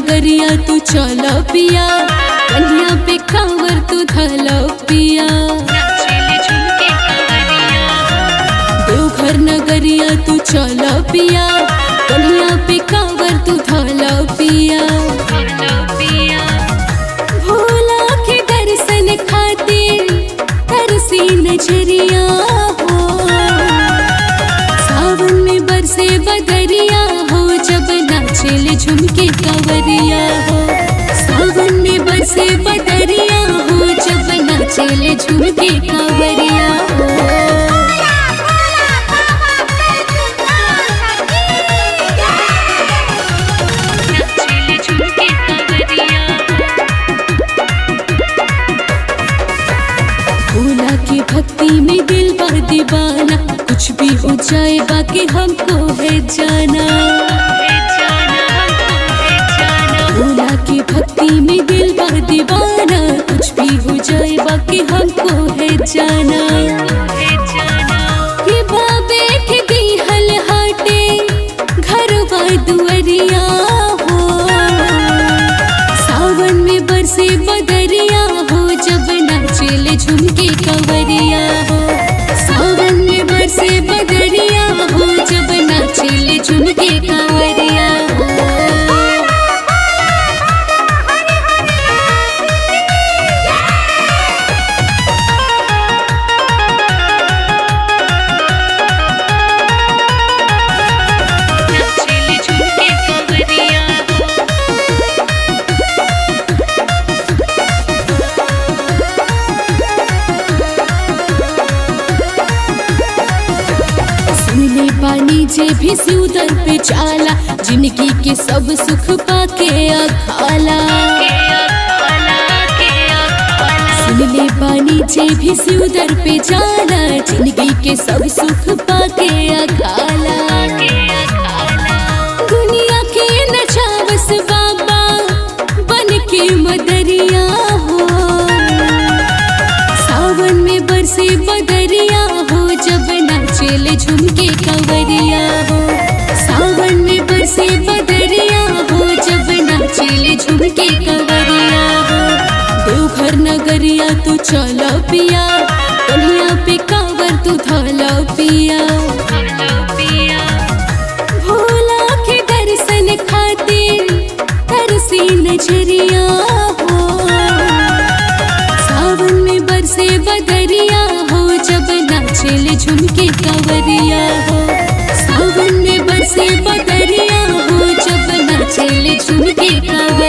नगरिया तू चलो पिया, कन्या पे कांवर तू धलो पिया। देवघर नगरिया तू चलो पिया, कन्या पे कांवर तू धलो पिया। भोला के दर्शन खातिर तरसी नजरिया हो, सावन में बरसे बदरिया हो, जब नाचेले झुमके कांवरिया हो। सावन में बरसे बदरिया हो, जब नाचेले झुमके कांवरिया हो। भोला की भक्ति में दिल बा दीवाना, कुछ भी हो जाए बाकी हमको है जाना। भोला की भक्ति में दिल बा दीवाना, कुछ भी हो जाए बाकी हमको है जाना। ये बाबे के दिहल हाटे घरवा दुअरिया हो, सावन में बरसे बदरिया हो, जब नाचेले झुमके कांवरिया हो। सावन में बरसे बदरिया हो, जब नाचेले झुमके कांवरिया हो। सुनले पानी जे भी सिउदर पे चाला, जिंदगी के सब सुख पाके अखाला। सुनले पानी जे भी सिउदर पे चाला, जिंदगी के सब सुख पाके अखाला। दुनिया के नचावस बाबा बन के मदरिया हो, सावन में बरसे बदरिया हो, जब नाचेले झुमके कांवरिया हो। सावन में बरसे बदरिया हो, जब नाचेले झुमके कांवरिया हो। देवघर नगरिया तू चलो पिया, कन्या पे कांवर तू धलो पिया। भोला के दर्शन खातिर तरसी नजरिया हो, सावन में बरसे बदरिया हो, जब नाचेले झुमके कांवरिया हो। सावन में बरसे बदरिया हो, जब नाचेले झुमके कांवरिया।